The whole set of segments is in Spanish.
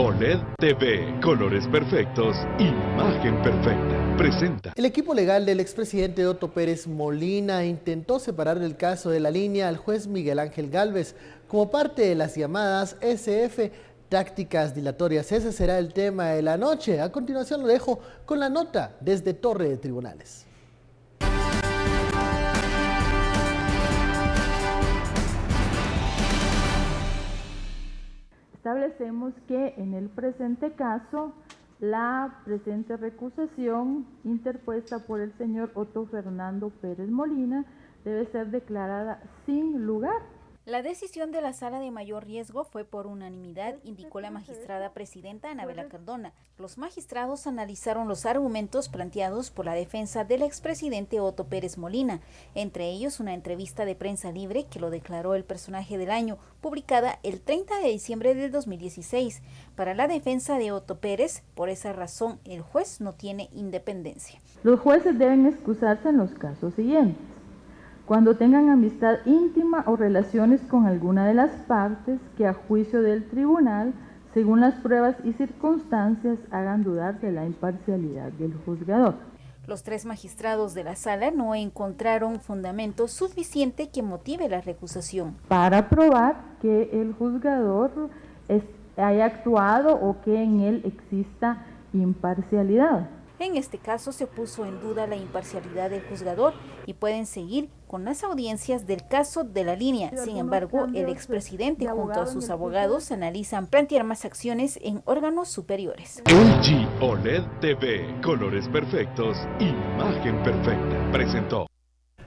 OLED TV, colores perfectos, imagen perfecta. Presenta. El equipo legal del expresidente Otto Pérez Molina intentó separar del caso de la línea al juez Miguel Ángel Gálvez como parte de las llamadas SF tácticas dilatorias. Ese será el tema de la noche. A continuación lo dejo con la nota desde Torre de Tribunales. Establecemos que en el presente caso, la presente recusación interpuesta por el señor Otto Fernando Pérez Molina debe ser declarada sin lugar. La decisión de la Sala de Mayor Riesgo fue por unanimidad, indicó la magistrada presidenta Anabela Cardona. Los magistrados analizaron los argumentos planteados por la defensa del expresidente Otto Pérez Molina, entre ellos una entrevista de prensa libre que lo declaró el personaje del año, publicada el 30 de diciembre del 2016. Para la defensa de Otto Pérez, por esa razón, el juez no tiene independencia. Los jueces deben excusarse en los casos siguientes: cuando tengan amistad íntima o relaciones con alguna de las partes que a juicio del tribunal, según las pruebas y circunstancias, hagan dudar de la imparcialidad del juzgador. Los tres magistrados de la sala no encontraron fundamento suficiente que motive la recusación. Para probar que el juzgador haya actuado o que en él exista imparcialidad. En este caso se puso en duda la imparcialidad del juzgador y pueden seguir con las audiencias del caso de la línea. Sin embargo, el expresidente junto a sus abogados analizan plantear más acciones en órganos superiores. LG OLED TV, colores perfectos, imagen perfecta. Presentó.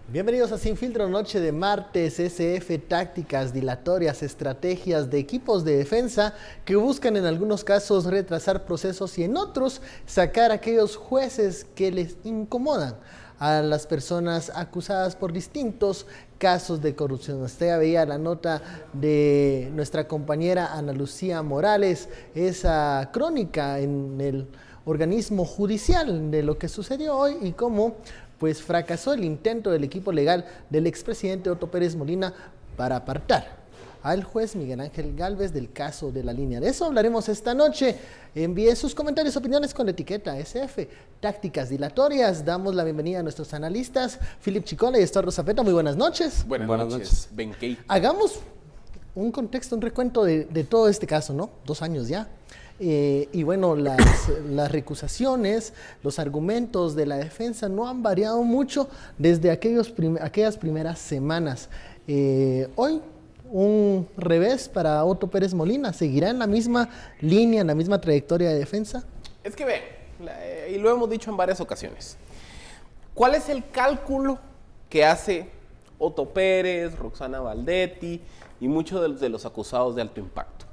Bienvenidos a Sin Filtro, noche de martes. SF tácticas dilatorias, estrategias de equipos de defensa que buscan en algunos casos retrasar procesos y en otros sacar a aquellos jueces que les incomodan a las personas acusadas por distintos casos de corrupción. Usted ya veía la nota de nuestra compañera Ana Lucía Morales, esa crónica en el organismo judicial de lo que sucedió hoy y cómo pues fracasó el intento del equipo legal del expresidente Otto Pérez Molina para apartar al juez Miguel Ángel Gálvez del caso de la línea. De eso hablaremos esta noche. Envíen sus comentarios, opiniones con la etiqueta SF tácticas dilatorias. Damos la bienvenida a nuestros analistas, Philip Chicola y Estorro Zapeta. Muy buenas noches. Buenas noches, Benkei. Hagamos un contexto, un recuento de todo este caso, ¿no? 2 años ya. Y bueno, las recusaciones, los argumentos de la defensa no han variado mucho desde aquellas primeras semanas. Hoy, un revés para Otto Pérez Molina. ¿Seguirá en la misma línea, en la misma trayectoria de defensa? Es que y lo hemos dicho en varias ocasiones, ¿cuál es el cálculo que hace Otto Pérez, Roxana Valdetti y muchos de los acusados de alto impacto?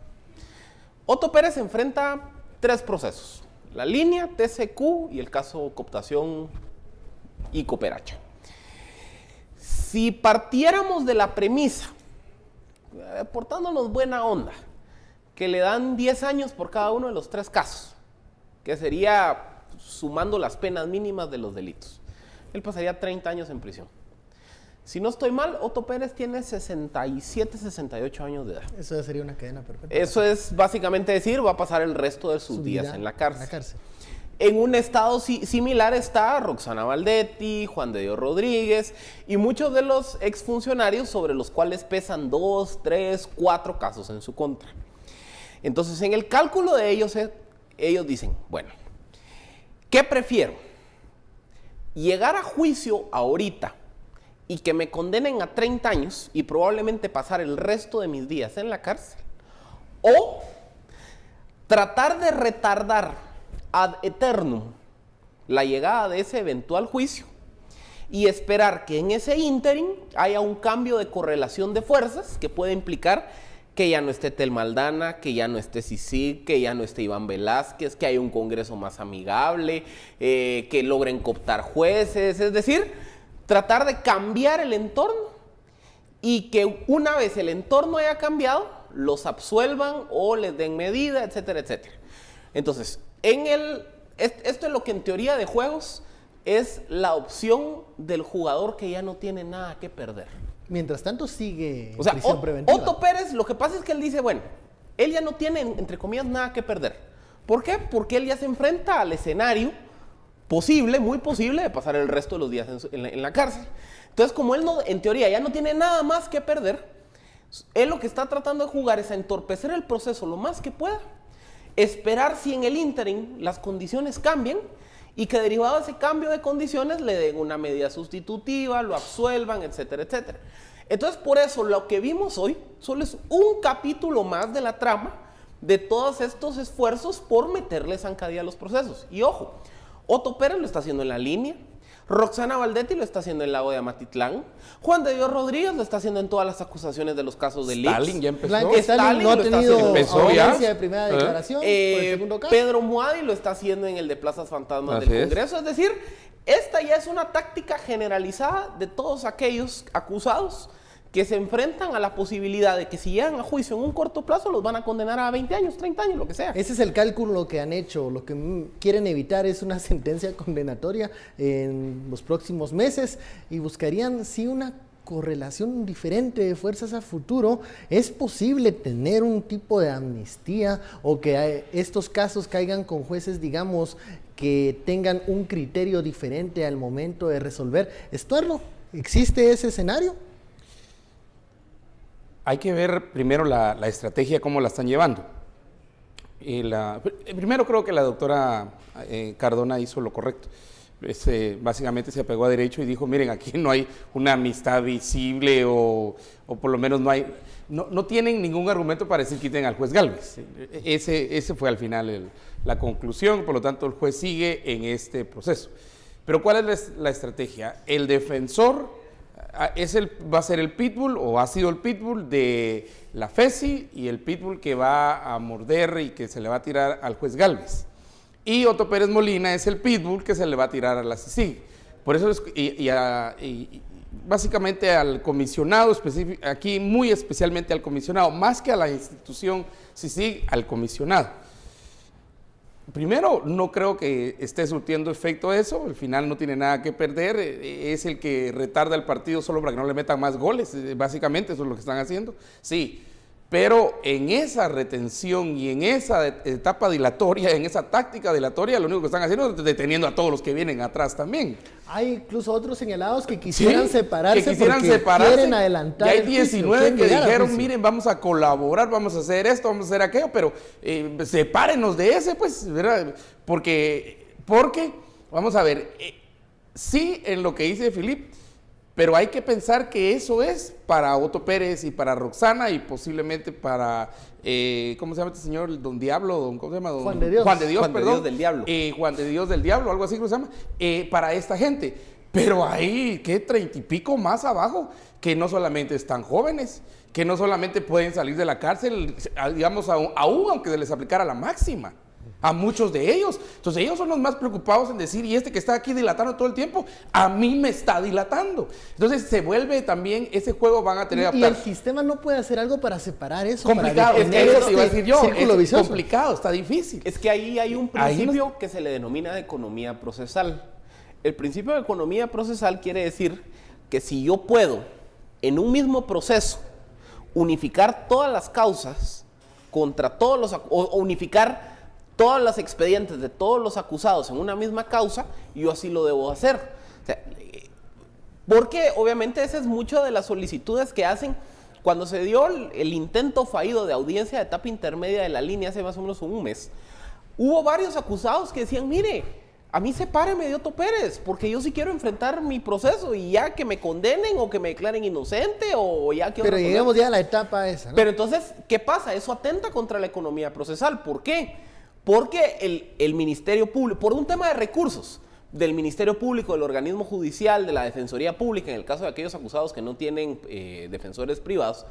Otto Pérez enfrenta 3 procesos: la línea, TCQ y el caso cooptación y cooperacha. Si partiéramos de la premisa, portándonos buena onda, que le dan 10 años por cada uno de los 3 casos, que sería sumando las penas mínimas de los delitos, él pasaría 30 años en prisión. Si no estoy mal, Otto Pérez tiene 67, 68 años de edad. Eso sería una cadena perpetua. Eso es básicamente decir, va a pasar el resto de sus días en la cárcel. En un estado similar está Roxana Valdetti, Juan de Dios Rodríguez y muchos de los exfuncionarios sobre los cuales pesan 2, 3, 4 casos en su contra. Entonces, en el cálculo de ellos, ellos dicen, bueno, ¿qué prefiero? ¿Llegar a juicio ahorita y que me condenen a 30 años y probablemente pasar el resto de mis días en la cárcel? ¿O tratar de retardar ad eternum la llegada de ese eventual juicio y esperar que en ese ínterin haya un cambio de correlación de fuerzas que puede implicar que ya no esté Telma Aldana, que ya no esté CICIG, que ya no esté Iván Velázquez, que haya un Congreso más amigable, que logren cooptar jueces? Es decir, tratar de cambiar el entorno y que una vez el entorno haya cambiado, los absuelvan o les den medida, etcétera, etcétera. Entonces, esto es lo que en teoría de juegos es la opción del jugador que ya no tiene nada que perder. Mientras tanto sigue o sea, prisión preventiva. Otto Pérez, lo que pasa es que él dice, bueno, él ya no tiene, entre comillas, nada que perder. ¿Por qué? Porque él ya se enfrenta al escenario posible, muy posible, de pasar el resto de los días en la cárcel. Entonces, como él no, en teoría ya no tiene nada más que perder, él lo que está tratando de jugar es a entorpecer el proceso lo más que pueda, esperar si en el ínterin las condiciones cambian y que derivado de ese cambio de condiciones le den una medida sustitutiva, lo absuelvan, etcétera, etcétera. Entonces, por eso, lo que vimos hoy solo es un capítulo más de la trama de todos estos esfuerzos por meterle zancadilla a los procesos. Y ojo, Otto Pérez lo está haciendo en La Línea, Roxana Valdetti lo está haciendo en el lago de Amatitlán, Juan de Dios Rodríguez lo está haciendo en todas las acusaciones de los casos de Lix. Stalin ya empezó. Stalin no ha tenido audiencia de primera ¿Eh? declaración por el segundo caso. Pedro Muadi lo está haciendo en el de Plazas Fantasmas del Congreso. Es decir, esta ya es una táctica generalizada de todos aquellos acusados que se enfrentan a la posibilidad de que si llegan a juicio en un corto plazo los van a condenar a 20 años, 30 años, lo que sea. Ese es el cálculo que han hecho. Lo que quieren evitar es una sentencia condenatoria en los próximos meses y buscarían sí una correlación diferente de fuerzas a futuro. ¿Es posible tener un tipo de amnistía o que estos casos caigan con jueces, digamos, que tengan un criterio diferente al momento de resolver? ¿Estuardo, existe ese escenario? Hay que ver primero la estrategia, cómo la están llevando. Primero creo que la doctora Cardona hizo lo correcto. Básicamente se apegó a derecho y dijo, miren, aquí no hay una amistad visible o por lo menos no tienen ningún argumento para decir quiten al juez Gálvez. Ese fue al final la conclusión, por lo tanto el juez sigue en este proceso. Pero ¿cuál es la estrategia? El defensor va a ser el pitbull o ha sido el pitbull de la FESI y el pitbull que va a morder y que se le va a tirar al juez Gálvez. Y Otto Pérez Molina es el pitbull que se le va a tirar a la CICIG. Por eso básicamente al comisionado, aquí muy especialmente al comisionado, más que a la institución CICIG, al comisionado. Primero, no creo que esté surtiendo efecto eso, al final no tiene nada que perder, es el que retarda el partido solo para que no le metan más goles, básicamente eso es lo que están haciendo, sí, pero en esa retención y en esa etapa dilatoria, en esa táctica dilatoria, lo único que están haciendo es deteniendo a todos los que vienen atrás también. Hay incluso otros señalados que quisieran separarse, porque quieren adelantar. Y hay 19 que dijeron, miren, vamos a colaborar, vamos a hacer esto, vamos a hacer aquello, pero sepárenos de ese, pues, ¿verdad? Porque vamos a ver, sí en lo que dice Filip, pero hay que pensar que eso es para Otto Pérez y para Roxana y posiblemente para, ¿cómo se llama este señor? Don Diablo, ¿cómo se llama? Juan de Dios. Juan de Dios, Juan perdón. de Dios del Diablo. Juan de Dios del Diablo, algo así que se llama, para esta gente. Pero hay, ¿qué? 30 y pico más abajo, que no solamente están jóvenes, que no solamente pueden salir de la cárcel, digamos, aún aunque se les aplicara la máxima. A muchos de ellos. Entonces ellos son los más preocupados en decir, y este que está aquí dilatando todo el tiempo, a mí me está dilatando. Entonces se vuelve también, ese juego van a tener... Y el sistema no puede hacer algo para separar eso. Complicado, para es que eso te iba a decir yo, es vicioso. complicado, está difícil. Es que ahí hay un principio que se le denomina de economía procesal. El principio de economía procesal quiere decir que si yo puedo, en un mismo proceso, unificar todas las causas contra todos los... o unificar todos los expedientes de todos los acusados en una misma causa, yo así lo debo hacer. O sea, porque obviamente esa es mucho de las solicitudes que hacen. Cuando se dio el intento fallido de audiencia de etapa intermedia de La Línea hace más o menos un mes, hubo varios acusados que decían, mire, a mí sepáreme de Otto Pérez, porque yo sí quiero enfrentar mi proceso y ya que me condenen o que me declaren inocente o ya que... Pero llegamos ya a la etapa esa, ¿no? Pero entonces, ¿qué pasa? Eso atenta contra la economía procesal. ¿Por qué? Porque el Ministerio Público, por un tema de recursos del Ministerio Público, del organismo judicial, de la Defensoría Pública, en el caso de aquellos acusados que no tienen defensores privados,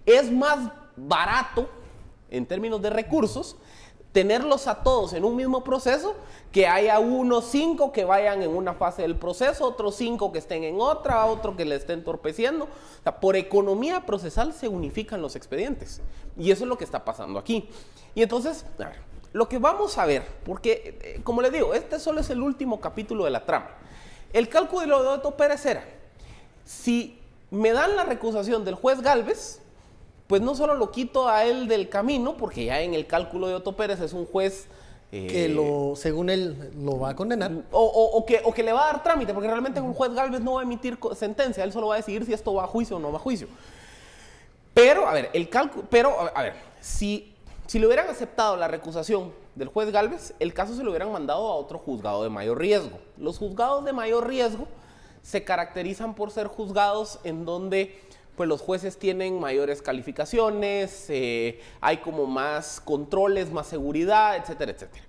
es más barato, en términos de recursos, tenerlos a todos en un mismo proceso, que haya unos 5 que vayan en una fase del proceso, otros 5 que estén en otra, otro que le esté entorpeciendo. O sea, por economía procesal se unifican los expedientes. Y eso es lo que está pasando aquí. Y entonces, a ver, lo que vamos a ver, porque, como les digo, este solo es el último capítulo de la trama. El cálculo de lo de Otto Pérez era, si me dan la recusación del juez Gálvez, pues no solo lo quito a él del camino, porque ya en el cálculo de Otto Pérez es un juez que según él lo va a condenar. O que le va a dar trámite, porque realmente un juez Gálvez no va a emitir sentencia, él solo va a decidir si esto va a juicio o no va a juicio. Pero, a ver, si le hubieran aceptado la recusación del juez Gálvez, el caso se lo hubieran mandado a otro juzgado de mayor riesgo. Los juzgados de mayor riesgo se caracterizan por ser juzgados en donde pues los jueces tienen mayores calificaciones, hay como más controles, más seguridad, etcétera, etcétera.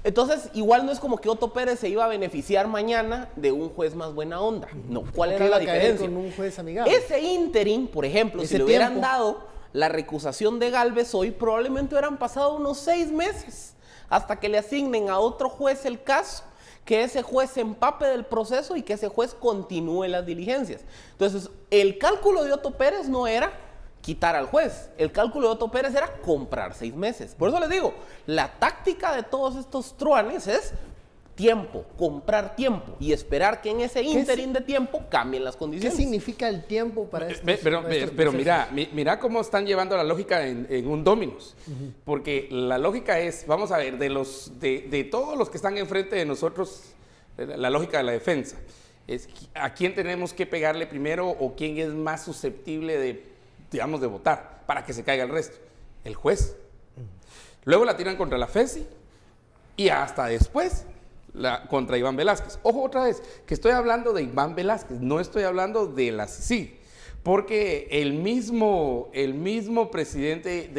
Entonces, igual no es como que Otto Pérez se iba a beneficiar mañana de un juez más buena onda. No, ¿cuál era la diferencia? Con un juez amigable. Ese ínterin, por ejemplo, si le hubieran dado la recusación de Gálvez hoy, probablemente hubieran pasado unos 6 meses hasta que le asignen a otro juez el caso, que ese juez se empape del proceso y que ese juez continúe las diligencias. Entonces, el cálculo de Otto Pérez no era quitar al juez, el cálculo de Otto Pérez era comprar 6 meses. Por eso les digo, la táctica de todos estos truanes es tiempo, comprar tiempo y esperar que en ese ínterin de tiempo cambien las condiciones. ¿Qué significa el tiempo para estos Pero mira cómo están llevando la lógica en un dominos. Porque la lógica es, vamos a ver, de todos los que están enfrente de nosotros, la lógica de la defensa, es a quién tenemos que pegarle primero o quién es más susceptible de votar para que se caiga el resto. El juez. Luego la tiran contra la FESI y hasta después contra Iván Velázquez. Ojo otra vez, que estoy hablando de Iván Velázquez, no estoy hablando de la CICIG, porque el mismo presidente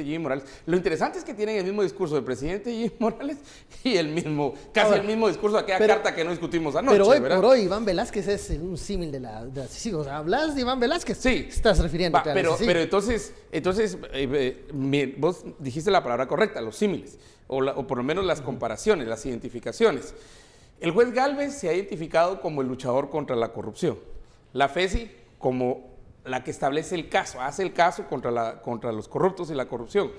Jimmy Morales, lo interesante es que tienen el mismo discurso del presidente Jimmy Morales y el mismo discurso de aquella carta que no discutimos anoche. Pero hoy por hoy Iván Velázquez es un símil de la CICIG. O sea, ¿hablas de Iván Velázquez? Sí. Estás refiriéndote a la CICIG. Pero entonces vos dijiste la palabra correcta, los símiles, o por lo menos las comparaciones, las identificaciones. El juez Gálvez se ha identificado como el luchador contra la corrupción. La FESI como la que establece el caso, hace el caso contra los corruptos y la corrupción.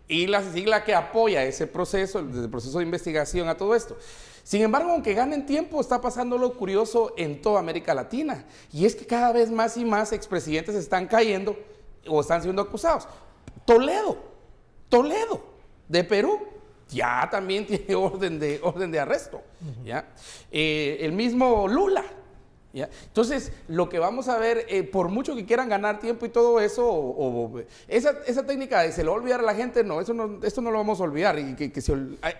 Y la CICIG la que apoya ese proceso, el proceso de investigación a todo esto. Sin embargo, aunque ganen tiempo, está pasando lo curioso en toda América Latina. Y es que cada vez más y más expresidentes están cayendo o están siendo acusados. Toledo, de Perú, ya también tiene orden de arresto. ¿Ya? El mismo Lula. ¿Ya? Entonces, lo que vamos a ver, por mucho que quieran ganar tiempo y todo eso, esa técnica de se lo va a olvidar a la gente, esto no lo vamos a olvidar, y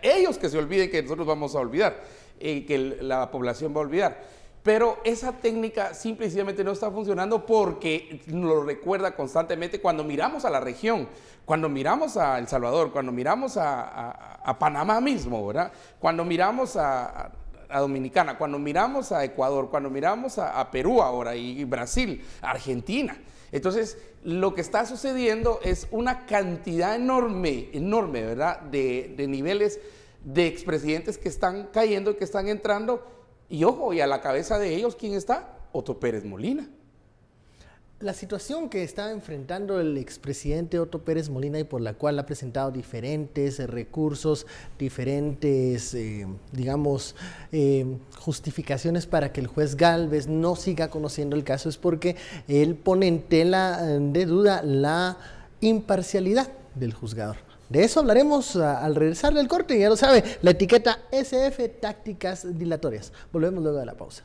ellos que se olviden que nosotros vamos a olvidar, que la población va a olvidar. Pero esa técnica simple y sencillamente no está funcionando porque nos lo recuerda constantemente cuando miramos a la región, cuando miramos a El Salvador, cuando miramos a Panamá mismo, ¿verdad? Cuando miramos a Dominicana, cuando miramos a Ecuador, cuando miramos a Perú ahora y Brasil, Argentina. Entonces, lo que está sucediendo es una cantidad enorme, ¿verdad? De niveles de expresidentes que están cayendo, que están entrando. Y ojo, y a la cabeza de ellos, ¿quién está? Otto Pérez Molina. La situación que está enfrentando el expresidente Otto Pérez Molina y por la cual ha presentado diferentes recursos, diferentes, justificaciones para que el juez Gálvez no siga conociendo el caso, es porque él pone en tela de duda la imparcialidad del juzgador. De eso hablaremos al regresar del corte, ya lo sabe, la etiqueta SF Tácticas Dilatorias. Volvemos luego de la pausa.